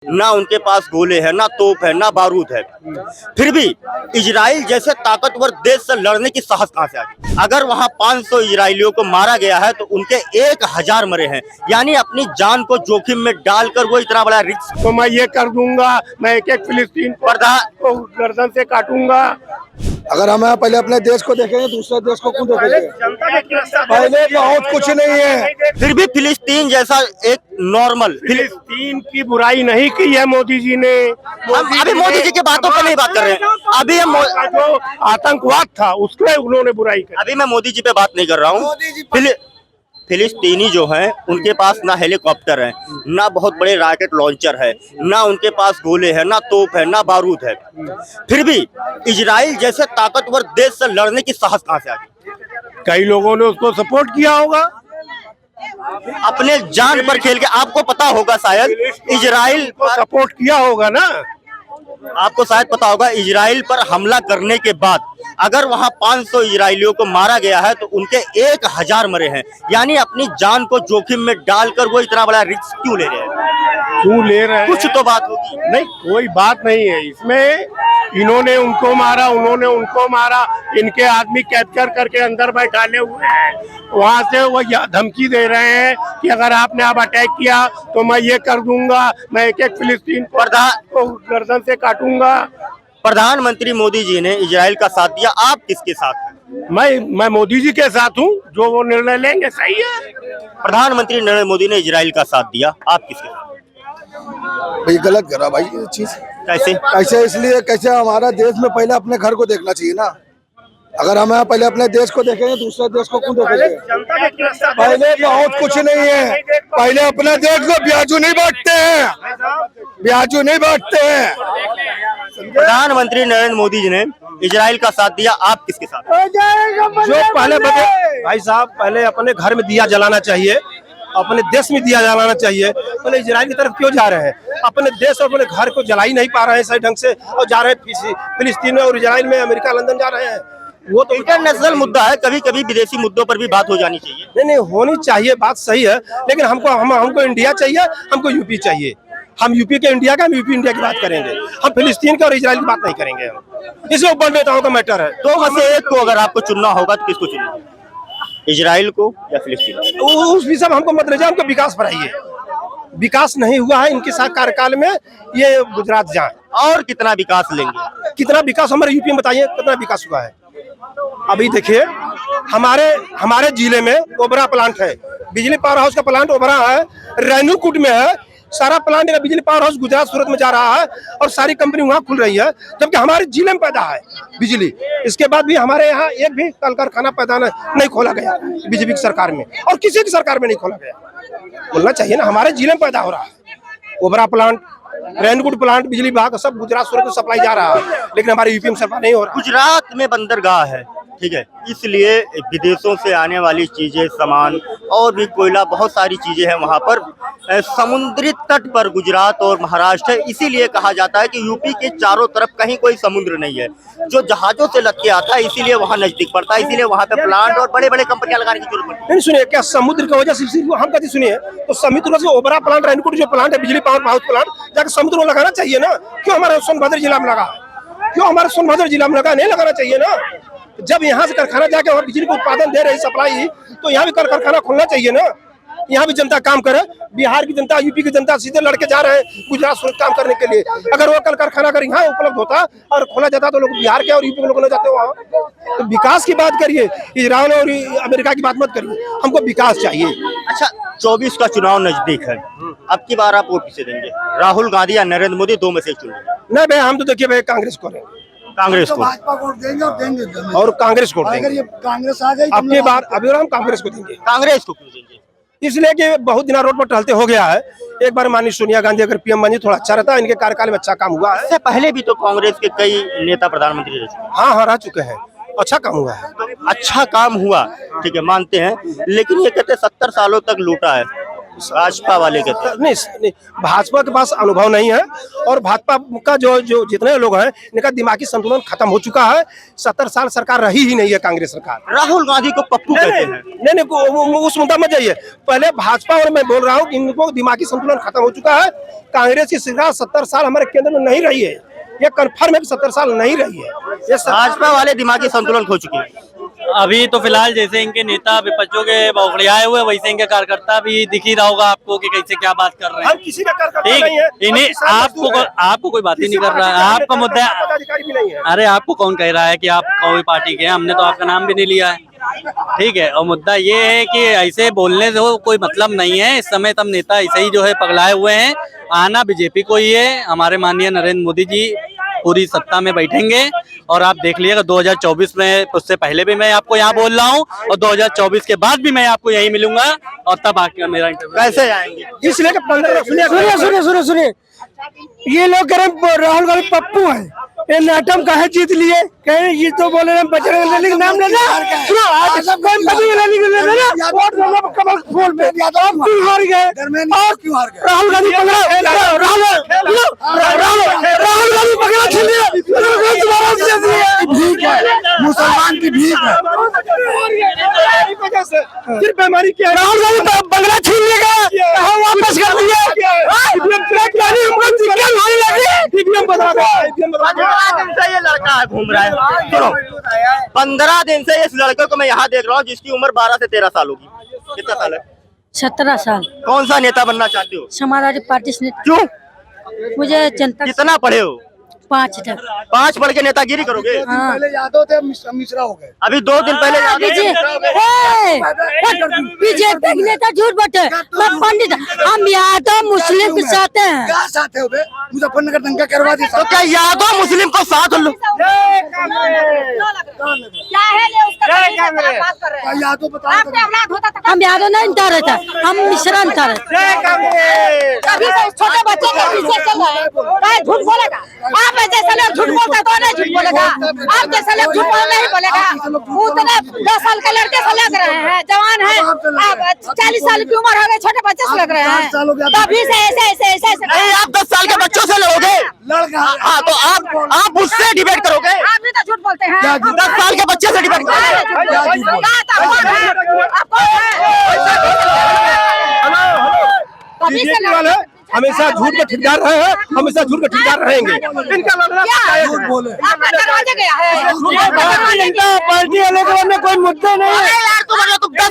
ना उनके पास गोले हैं, ना तोप है, ना बारूद है। फिर भी इजराइल जैसे ताकतवर देश से लड़ने की साहस कहां से आ गई? अगर वहां 500 इजरायलियों को मारा गया है तो उनके 1000 मरे हैं, यानी अपनी जान को जोखिम में डालकर वो इतना बड़ा रिस्क। तो मैं ये कर दूंगा, मैं एक एक फिलिस्तीन को गर्दन से काटूंगा। अगर हम पहले अपने देश को देखेंगे दूसरे देश को क्यों देखेंगे? पहले बहुत कुछ नहीं है। फिर भी फिलिस्तीन जैसा एक नॉर्मल फिलिस्तीन की बुराई नहीं की है मोदी जी ने। हम अभी मोदी जी की बातों पर नहीं बात कर रहे हैं। अभी हम जो आतंकवाद था उसके उन्होंने बुराई की। अभी मैं मोदी जी पे बात नहीं कर रहा हूँ। फिलिस्तीनी जो हैं उनके पास ना हेलीकॉप्टर है, ना बहुत बड़े रॉकेट लॉन्चर है, ना उनके पास गोले हैं, ना तोप है, ना बारूद है। फिर भी इजराइल जैसे ताकतवर देश से लड़ने की साहस कहां से आ गई? कई लोगों ने उसको सपोर्ट किया होगा, अपने जान पर खेल के। आपको पता होगा शायद इजराइल को सपोर्ट किया होगा ना। आपको शायद पता होगा इजराइल पर हमला करने के बाद अगर वहां 500 इजरायलियों को मारा गया है तो उनके 1000 मरे हैं, यानी अपनी जान को जोखिम में डालकर वो इतना बड़ा रिस्क क्यों ले रहे हैं? क्यों ले रहे हैं? कुछ तो बात होगी। नहीं, कोई बात नहीं है इसमें। इन्होंने उनको मारा, उन्होंने उनको मारा, इनके आदमी कैप्चर करके अंदर बैठाले हुए हैं। वहां से वो धमकी दे रहे हैं कि अगर आपने अब अटैक किया तो मैं ये कर दूंगा, मैं एक एक फिलिस्तीन को गर्दन से काटूंगा। प्रधानमंत्री मोदी जी ने इजराइल का साथ दिया, आप किसके साथ हैं? मैं मोदी जी के साथ हूँ, जो वो निर्णय लेंगे सही है। प्रधानमंत्री नरेंद्र मोदी ने इजराइल का साथ दिया, आप किसके साथ? भाई गलत करा भाई ये चीज। कैसे? कैसे? इसलिए कैसे हमारा देश में पहले अपने घर को देखना चाहिए ना। अगर हम पहले अपने देश को देखेंगे दूसरे देश को क्यों देखेंगे? पहले बहुत कुछ नहीं है। पहले अपने देश को ब्याजू नहीं बांटते हैं, ब्याजू नहीं बांटते हैं। प्रधानमंत्री नरेंद्र मोदी जी ने इजराइल का साथ दिया, आप किसके साथ? जो पहले भाई साहब, पहले अपने घर में दिया जलाना चाहिए, अपने देश में दिया जलाना चाहिए। पहले इजराइल की तरफ क्यों जा रहे हैं? अपने देश और अपने घर को जला ही नहीं पा रहे हैं सही ढंग से, और जा रहे हैं फिलिस्तीन में और इजराइल में, अमेरिका लंदन जा रहे हैं। वो तो इंटरनेशनल मुद्दा है, कभी कभी विदेशी मुद्दों पर भी बात हो जानी चाहिए। नहीं होनी चाहिए, बात सही है, लेकिन हमको इंडिया चाहिए, हमको यूपी चाहिए। हम यूपी के इंडिया का, हम यूपी इंडिया की बात करेंगे, हम फिलिस्तीन के और इजराइल की बात नहीं करेंगे। इसमें बड़ नेताओं का मैटर है। दो में से एक को अगर आपको चुनना होगा तो किसको चुनेंगे, इजराइल को या फिलिस्तीन? उस भी सब हमको मत ले जाए, हमको विकास बढ़ाइए। विकास नहीं हुआ है इनके साथ कार्यकाल में, ये गुजरात जाए। और कितना विकास लेंगे? कितना विकास हमारे यूपी में बताइए, कितना विकास हुआ है? अभी देखिए हमारे जिले में ओबरा प्लांट है, बिजली पावर हाउस का प्लांट ओबरा है, रेणुकूट में है। सारा प्लांट का बिजली पावर हाउस गुजरात सूरत में जा रहा है और सारी कंपनी वहाँ खुल रही है, जबकि हमारे जिले में पैदा है बिजली। इसके बाद भी हमारे यहाँ एक भी कल कारखाना पैदा नहीं खोला गया बीजेपी की सरकार में, और किसी की सरकार में नहीं खोला गया। बोलना चाहिए ना, हमारे जिले में पैदा हो रहा है ओबरा प्लांट, रेणुकूट प्लांट, बिजली विभाग सब गुजरात सूरत में सप्लाई जा रहा है, लेकिन हमारे यूपी में सप्लाई नहीं हो रहा। गुजरात में बंदरगाह है, ठीक है, इसलिए विदेशों से आने वाली चीजें, सामान और भी कोयला, बहुत सारी चीजें हैं वहां पर। समुद्री तट पर गुजरात और महाराष्ट्र है, इसीलिए कहा जाता है कि यूपी के चारों तरफ कहीं कोई समुद्र नहीं है जो जहाजों से लग के आता है, इसीलिए वहां नजदीक पड़ता है, इसीलिए वहां पे प्लांट और बड़े बड़े कंपनियां लगाने की जरूरत पड़ती है। नहीं सुनिए, क्या समुद्र की वजह से हम कहते सुनिए, तो समुद्र से ओबरा प्लांट, रेणुकूट जो प्लांट है बिजली पावर हाउस प्लांट, जाकर समुद्र में लगाना चाहिए ना। क्यों हमारे सोनभद्र जिला में लगा? क्यों हमारे सोनभद्र जिला में लगा? नहीं लगाना चाहिए ना। जब यहाँ से कारखाना जाके और बिजली को उत्पादन दे रही सप्लाई, तो यहाँ भी कारखाना खोलना चाहिए ना। यहाँ भी जनता काम करे, बिहार की जनता, यूपी की जनता सीधे लड़के जा रहे हैं गुजरात सूरत काम करने के लिए। अगर वो कल कारखाना अगर यहाँ उपलब्ध होता और खोला जाता तो लोग बिहार के और यूपी के लोग न जाते वहाँ। तो विकास की बात करिए, इजराइल और अमेरिका की बात मत करिए, हमको विकास चाहिए। अच्छा, 24 का चुनाव नजदीक है, अब की बार आप वोट किसे देंगे, राहुल गांधी या नरेंद्र मोदी? दो में से चुनिए। नहीं भाई, हम तो देखिए भाई कांग्रेस को देंगे, कांग्रेस को। भाजपा को देंगे और देंगे और कांग्रेस को अगर देंगे। ये कांग्रेस आ गई अपनी बार अभी हम कांग्रेस को देंगे। कांग्रेस को क्यों देंगे? इसलिए कि बहुत दिन रोड पर टहलते हो गया है। एक बार माननीय सोनिया गांधी अगर पीएम बनी थोड़ा अच्छा रहता, इनके कार्यकाल में अच्छा काम हुआ है। इससे पहले भी तो कांग्रेस के कई नेता प्रधानमंत्री रह चुके हैं। हाँ रह चुके हैं, अच्छा काम हुआ है। अच्छा काम हुआ, ठीक है, मानते हैं, लेकिन ये कहते 70 सालों तक लूटा है, भाजपा वाले कहते हैं। नहीं, भाजपा के पास अनुभव नहीं है और भाजपा का जो जितने लोग हैं इनका दिमागी संतुलन खत्म हो चुका है। 70 साल सरकार रही ही नहीं है कांग्रेस सरकार। राहुल गांधी को पप्पू कहते हैं। नहीं, उस मुद्दा मत जाइए। पहले भाजपा और मैं बोल रहा हूँ इनको दिमागी संतुलन खत्म हो चुका है। कांग्रेस की सरकार 70 साल हमारे केंद्र में नहीं रही है, ये कन्फर्म है कि 70 साल नहीं रही है। ये भाजपा वाले दिमागी संतुलन खो चुके हैं। अभी तो फिलहाल जैसे इनके नेता विपक्षों के बौखड़ियाए हुए वैसे इनके कार्यकर्ता भी दिख ही रहा होगा आपको कि कैसे क्या बात कर रहे हैं। हम किसी का कार्यकर्ता ठीक, नहीं है। इन्हें आपको कोई बात ही नहीं कर रहा है। आपका मुद्दा पदाधिकारी भी नहीं है। अरे आपको कौन कह रहा है कि आप कोई पार्टी के हैं? हमने तो आपका नाम भी नहीं लिया है। ठीक है, और मुद्दा ये है कि ऐसे बोलने से कोई मतलब नहीं है। इस समय तब नेता ऐसे ही जो है पगलाए हुए हैं। आना बीजेपी को ही है। हमारे माननीय नरेंद्र मोदी जी पूरी सत्ता में बैठेंगे और आप देख लीजिएगा 2024 में, उससे पहले भी मैं आपको यहाँ बोल रहा हूँ और 2024 के बाद भी मैं आपको यहीं मिलूंगा और तब आके मेरा इंटरव्यू। कैसे आएंगे? इसलिए कि 15 सुनिए ये लोग कह रहे हैं राहुल गांधी पप्पू है, ये नाटम काहे जीत लिए? कहे ये तो बोले रहे बजरंग दल का नाम लेना। सुनो आज सब कोई बजरंग दल का लेना वोट देना कमल फूल पे क्यों हार गए? और क्यों हार गए? राहुल गांधी राहुल गांधी पकड़ा छीन लिया, भीख है, मुसलमान की भीख है। फिर बीमारी क्या है? राहुल गांधी बंगला छीन लेगा, वापस कर दिया। ये लड़का है घूम रहा है। सुनो, 15 दिन से इस लड़के को मैं यहाँ देख रहा हूँ जिसकी उम्र 12 से 13 साल होगी। कितना साल है? 17 साल। कौन सा नेता बनना चाहते हो? समाजवादी पार्टी से। क्यों? मुझे जनता कितना पढ़े हो? 5 तक। 5 पढ़ के नेतागिरी करोगे? हाँ। पहले यादव थे, मिश्रा हो गए। अभी 2 दिन पहले बीजेपी के नेता झूठ बोलते हैं। मैं पंडित, हम यादव मुस्लिम के साथ हैं। क्या साथ है बे? मुजफ्फरनगर दंगा करवा दी। तो क्या यादव मुस्लिम को साथ लो? क्या है ये उसका बात कर रहे हैं? यादव बता। हम यादव नहीं था रहता, हम मिश्रण था। अभी से छोटे बच्चे के पीछे चल रहे हैं, झूठ बोलेगा। आप जैसे लोग झूठ बोलते हैं तो नहीं झूठ बोलेगा। आप जैसे लोग झूठ बोल नहीं बोलेगा। उतने 10 साल के लड़के से लग रहे हैं, जवान है। आप 40 साल की उम्र हो गई, छोटे बच्चे से लग रहे हैं। तभी से ऐसे नहीं, आप 10 साल के बच्चों से लड़ोगे? हाँ, तो आप उससे डिबेट करोगे? आप भी तो झूठ बोलते हैं। 10 साल के बच्चे से डिबेट करोगे? हमेशा झूठ का ठेकेदार रहे हैं, हमेशा झूठ का ठेकेदार रहेंगे। इनका लड़ना झूठ बोले। आपका दरवाजा गया है। पार्टी वाले के कोई मुद्दा नहीं है।